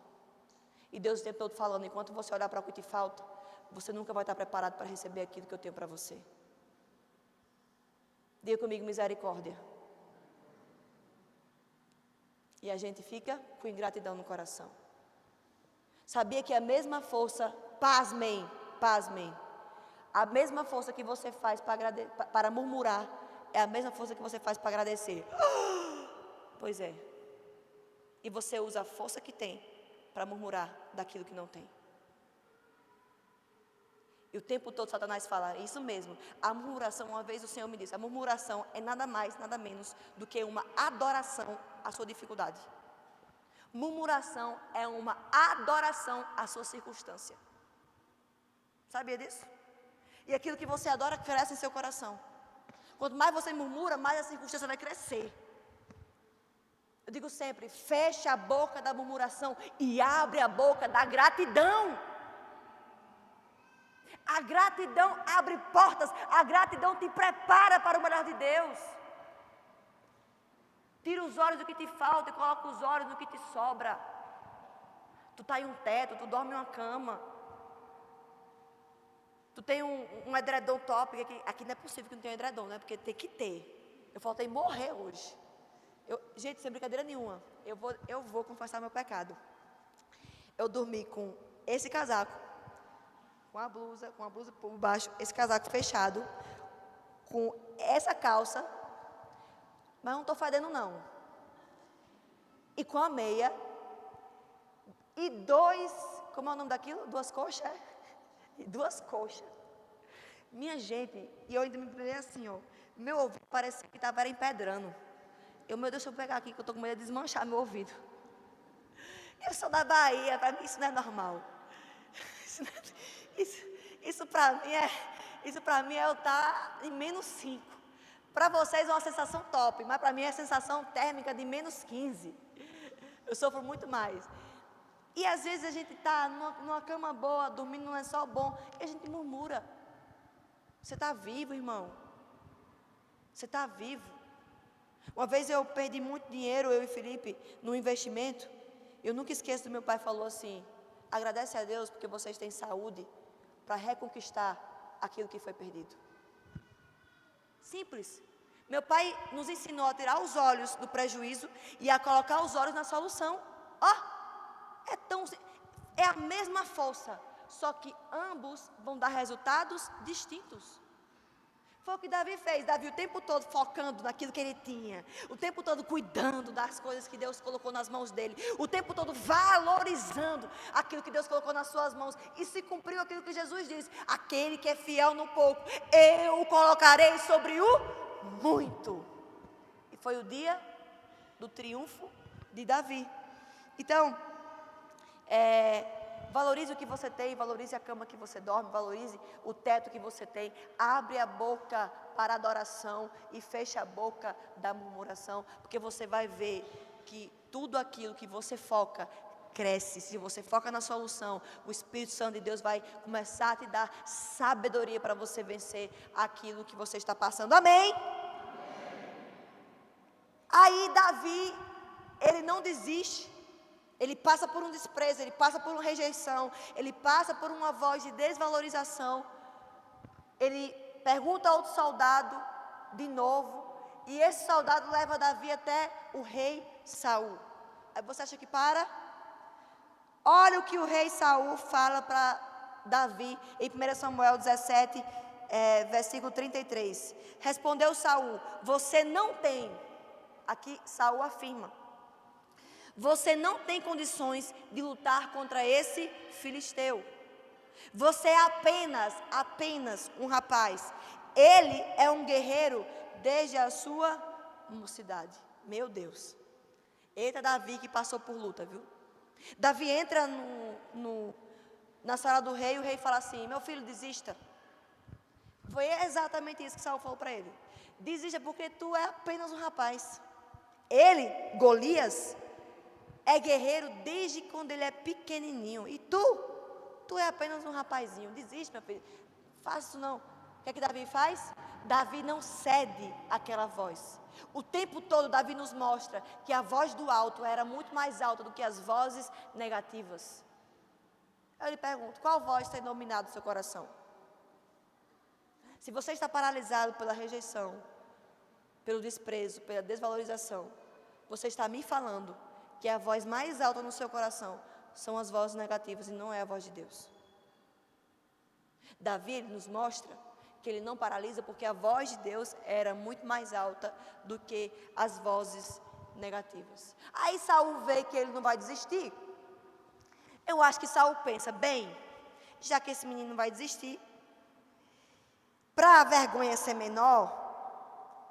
[SPEAKER 2] E Deus o tempo todo falando, enquanto você olhar para o que te falta, você nunca vai estar preparado para receber aquilo que eu tenho para você. Diga comigo, misericórdia. E a gente fica com ingratidão no coração. Sabia que a mesma força, pasmem, a mesma força que você faz para murmurar, é a mesma força que você faz para agradecer. Pois é. E você usa a força que tem para murmurar daquilo que não tem. E o tempo todo Satanás fala, isso mesmo, a murmuração, uma vez o Senhor me disse, a murmuração é nada mais, nada menos do que uma adoração à sua dificuldade. Murmuração é uma adoração à sua circunstância. Sabia disso? E aquilo que você adora cresce em seu coração. Quanto mais você murmura, mais a circunstância vai crescer. Eu digo sempre, fecha a boca da murmuração e abre a boca da gratidão. A gratidão abre portas, a gratidão te prepara para o melhor de Deus. Tira os olhos do que te falta e coloca os olhos no que te sobra. Tu está em um teto, tu dorme em uma cama. Tu tem um edredom top, aqui não é possível que não tenha edredom, né? Porque tem que ter. Eu faltei morrer hoje. Gente, sem brincadeira nenhuma, eu vou confessar meu pecado. Eu dormi com esse casaco, com a blusa por baixo, esse casaco fechado, com essa calça, mas não estou fazendo não. E com a meia, e como é o nome daquilo? Duas coxas? E duas coxas. Minha gente, e eu ainda me peguei assim, ó, meu ouvido parecia que estava empedrando. Meu Deus, deixa eu pegar aqui, que eu estou com medo de desmanchar meu ouvido. Eu sou da Bahia, para mim isso não é normal. Isso para mim é eu estar em -5. Para vocês é uma sensação top, mas para mim é sensação térmica de -15. Eu sofro muito mais. E às vezes a gente está numa cama boa, dormindo num lençol bom, e a gente murmura. Você está vivo, irmão. Você está vivo. Uma vez eu perdi muito dinheiro, eu e Felipe, no investimento. Eu nunca esqueço do meu pai falou assim: agradece a Deus porque vocês têm saúde para reconquistar aquilo que foi perdido. Simples. Meu pai nos ensinou a tirar os olhos do prejuízo e a colocar os olhos na solução. É a mesma força, só que ambos vão dar resultados distintos. Foi o que Davi fez. Davi o tempo todo focando naquilo que ele tinha, o tempo todo cuidando das coisas que Deus colocou nas mãos dele, o tempo todo valorizando aquilo que Deus colocou nas suas mãos, e se cumpriu aquilo que Jesus disse: aquele que é fiel no pouco, eu o colocarei sobre o muito. E foi o dia do triunfo de Davi. Então, valorize o que você tem, valorize a cama que você dorme, valorize o teto que você tem. Abre a boca para adoração e feche a boca da murmuração, porque você vai ver que tudo aquilo que você foca cresce. Se você foca na solução, o Espírito Santo de Deus vai começar a te dar sabedoria para você vencer aquilo que você está passando. Amém? Aí Davi, ele não desiste. Ele passa por um desprezo, ele passa por uma rejeição, ele passa por uma voz de desvalorização. Ele pergunta a outro soldado de novo, e esse soldado leva Davi até o rei Saul. Aí você acha que para? Olha o que o rei Saul fala para Davi em 1 Samuel 17, versículo 33. Respondeu Saul: você não tem, aqui Saul afirma, você não tem condições de lutar contra esse filisteu. Você é apenas um rapaz. Ele é um guerreiro desde a sua mocidade. Meu Deus. Eita, Davi que passou por luta, viu? Davi entra na sala do rei, e o rei fala assim: meu filho, desista. Foi exatamente isso que Saul falou para ele: desista porque tu é apenas um rapaz. Ele, Golias, é guerreiro desde quando ele é pequenininho. E tu é apenas um rapazinho. Desiste, meu filho. Faça isso não. O que é que Davi faz? Davi não cede àquela voz. O tempo todo Davi nos mostra que a voz do alto era muito mais alta do que as vozes negativas. Eu lhe pergunto: qual voz tem dominado o seu coração? Se você está paralisado pela rejeição, pelo desprezo, pela desvalorização, você está me falando que a voz mais alta no seu coração são as vozes negativas e não é a voz de Deus. Davi nos mostra que ele não paralisa porque a voz de Deus era muito mais alta do que as vozes negativas. Aí Saul vê que ele não vai desistir. Eu acho que Saul pensa: bem, já que esse menino não vai desistir, para a vergonha ser menor,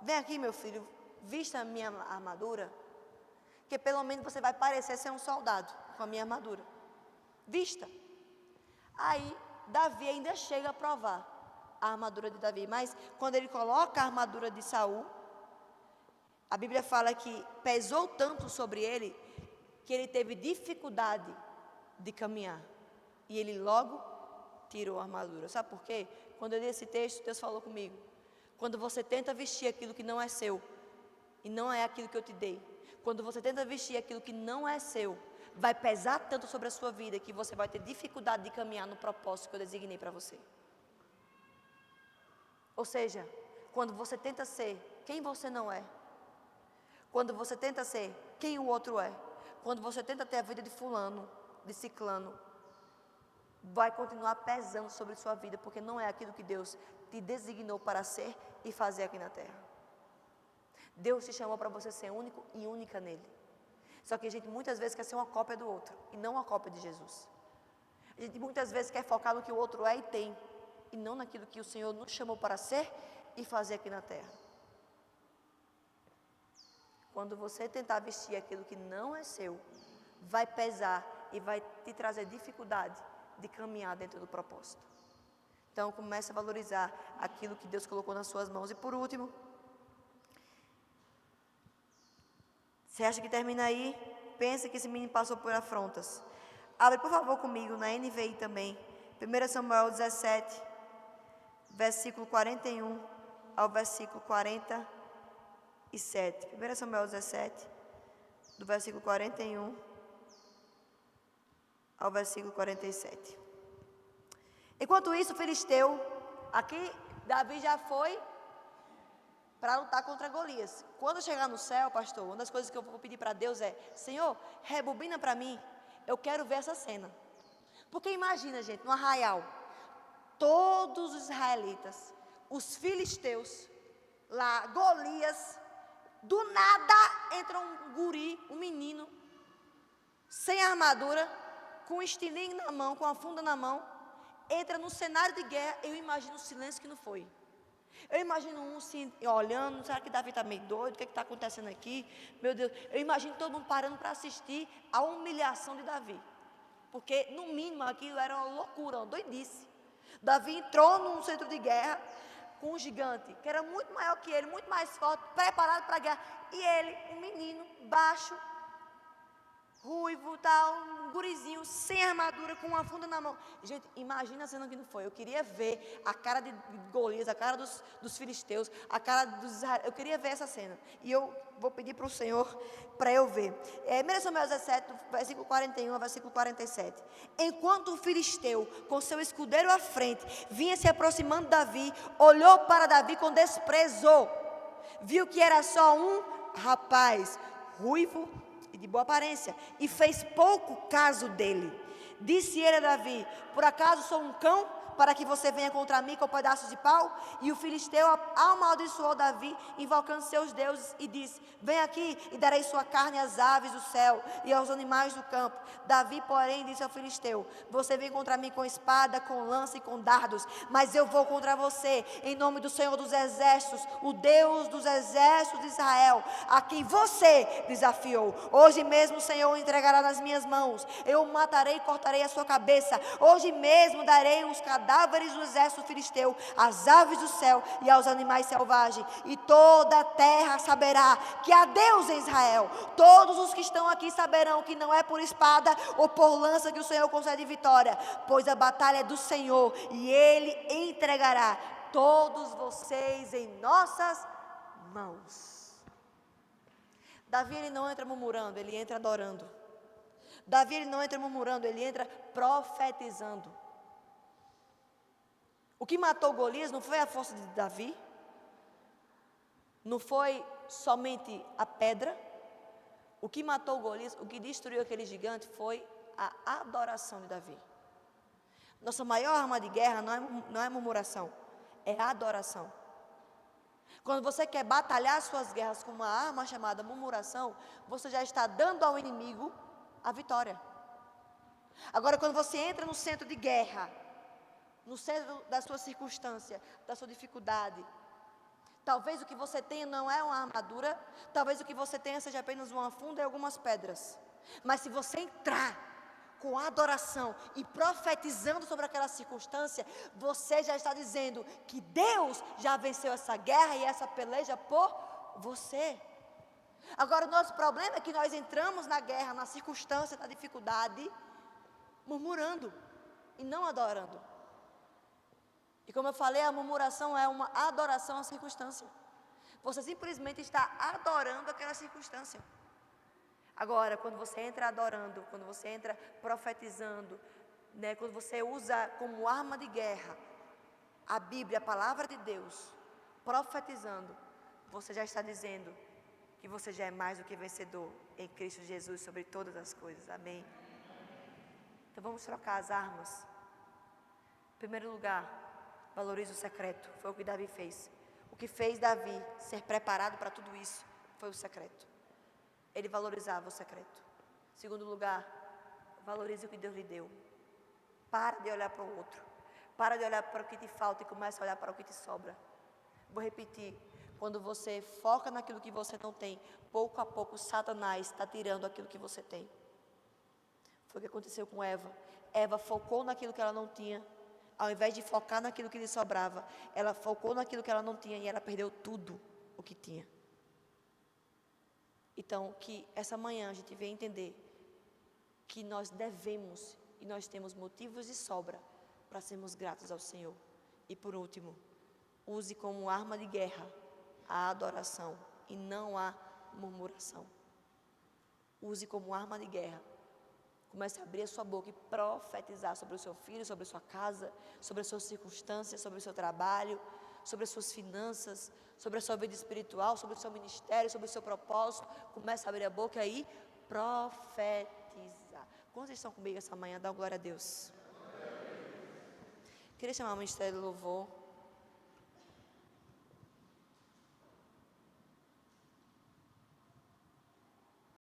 [SPEAKER 2] vem aqui, meu filho, vista a minha armadura, que pelo menos você vai parecer ser um soldado com a minha armadura. Vista. Aí Davi ainda chega a provar a armadura de Davi, mas quando ele coloca a armadura de Saul, a Bíblia fala que pesou tanto sobre ele que ele teve dificuldade de caminhar, e ele logo tirou a armadura. Sabe por quê? Quando eu li esse texto, Deus falou comigo: quando você tenta vestir aquilo que não é seu, e não é aquilo que eu te dei, quando você tenta vestir aquilo que não é seu, vai pesar tanto sobre a sua vida que você vai ter dificuldade de caminhar no propósito que eu designei para você. Ou seja, quando você tenta ser quem você não é, quando você tenta ser quem o outro é, quando você tenta ter a vida de fulano, de ciclano, vai continuar pesando sobre sua vida, porque não é aquilo que Deus te designou para ser e fazer aqui na terra. Deus te chamou para você ser único e única nele. Só que a gente muitas vezes quer ser uma cópia do outro e não uma cópia de Jesus. A gente muitas vezes quer focar no que o outro é e tem, e não naquilo que o Senhor nos chamou para ser e fazer aqui na terra. Quando você tentar vestir aquilo que não é seu, vai pesar e vai te trazer dificuldade de caminhar dentro do propósito. Então comece a valorizar aquilo que Deus colocou nas suas mãos. E por último, você acha que termina aí? Pensa que esse menino passou por afrontas. Abre por favor comigo na NVI também, 1 Samuel 17, versículo 41 ao versículo 47. 1 Samuel 17, do versículo 41 ao versículo 47. Enquanto isso, o filisteu, aqui Davi já foi para lutar contra Golias. Quando chegar no céu, pastor, uma das coisas que eu vou pedir para Deus é: Senhor, rebobina para mim, eu quero ver essa cena. Porque imagina, gente, no arraial, todos os israelitas, os filisteus, lá, Golias, do nada entra um guri, um menino, sem armadura, com um estilingue na mão, com a funda na mão, entra no cenário de guerra. Eu imagino o silêncio que não foi. Eu imagino um se olhando, será que Davi está meio doido? O que está acontecendo aqui? Meu Deus, eu imagino todo mundo parando para assistir a humilhação de Davi. Porque, no mínimo, aquilo era uma loucura, uma doidice. Davi entrou num centro de guerra com um gigante, que era muito maior que ele, muito mais forte, preparado para a guerra. E ele, um menino, baixo, ruivo, tal, um gurizinho, sem armadura, com uma funda na mão. Gente, imagina a cena que não foi. Eu queria ver a cara de Golias, a cara dos filisteus, a cara dos israelitas. Eu queria ver essa cena. E eu vou pedir para o Senhor para eu ver. 1 Samuel 17, versículo 41 ao versículo 47. Enquanto o filisteu, com seu escudeiro à frente, vinha se aproximando de Davi, olhou para Davi com desprezo. Viu que era só um rapaz, ruivo e de boa aparência, e fez pouco caso dele. Disse ele a Davi: por acaso sou um cão, para que você venha contra mim com pedaços de pau? E o filisteu amaldiçoou Davi, invocando seus deuses, e disse: vem aqui e darei sua carne às aves do céu e aos animais do campo. Davi, porém, disse ao filisteu: você vem contra mim com espada, com lança e com dardos, mas eu vou contra você em nome do Senhor dos exércitos, o Deus dos exércitos de Israel, a quem você desafiou. Hoje mesmo o Senhor o entregará nas minhas mãos, eu o matarei e cortarei a sua cabeça. Hoje mesmo darei os cadáveres do exército filisteu às aves do céu e aos animais selvagens, e toda a terra saberá que há Deus em Israel. Todos os que estão aqui saberão que não é por espada ou por lança que o Senhor concede vitória, pois a batalha é do Senhor, e Ele entregará todos vocês em nossas mãos. Davi, ele não entra murmurando, ele entra adorando. Davi, ele não entra murmurando, ele entra profetizando. O que matou Golias não foi a força de Davi, não foi somente a pedra. O que matou Golias, o que destruiu aquele gigante foi a adoração de Davi. Nossa maior arma de guerra não é murmuração, é a adoração. Quando você quer batalhar suas guerras com uma arma chamada murmuração, você já está dando ao inimigo a vitória. Agora, quando você entra no centro de guerra, no centro da sua circunstância, da sua dificuldade, talvez o que você tenha não é uma armadura, talvez o que você tenha seja apenas uma funda e algumas pedras. Mas se você entrar com adoração e profetizando sobre aquela circunstância, você já está dizendo que Deus já venceu essa guerra e essa peleja por você. Agora, o nosso problema é que nós entramos na guerra, na circunstância, na dificuldade, murmurando e não adorando. E como eu falei, a murmuração é uma adoração à circunstância. Você simplesmente está adorando aquela circunstância. Agora, quando você entra adorando, quando você entra profetizando, né, quando você usa como arma de guerra a Bíblia, a palavra de Deus, profetizando, você já está dizendo que você já é mais do que vencedor em Cristo Jesus sobre todas as coisas. Amém? Então vamos trocar as armas. Em primeiro lugar, valorize o secreto. Foi o que Davi fez. O que fez Davi ser preparado para tudo isso foi o secreto. Ele valorizava o secreto. Em segundo lugar, valorize o que Deus lhe deu. Para de olhar para o outro. Para de olhar para o que te falta e comece a olhar para o que te sobra. Vou repetir. Quando você foca naquilo que você não tem, pouco a pouco Satanás está tirando aquilo que você tem. Foi o que aconteceu com Eva. Eva focou naquilo que ela não tinha. Ao invés de focar naquilo que lhe sobrava, ela focou naquilo que ela não tinha e ela perdeu tudo o que tinha. Então, que essa manhã a gente venha entender que nós devemos e nós temos motivos de sobra para sermos gratos ao Senhor. E por último, Use como arma de guerra a adoração e não a murmuração. Use como arma de guerra. Comece a abrir a sua boca e profetizar sobre o seu filho, sobre a sua casa, sobre as suas circunstâncias, sobre o seu trabalho, sobre as suas finanças, sobre a sua vida espiritual, sobre o seu ministério, sobre o seu propósito. Comece a abrir a boca e profetizar. Quantos estão comigo essa manhã? Dá glória a Deus. Queria chamar o Ministério do Louvor.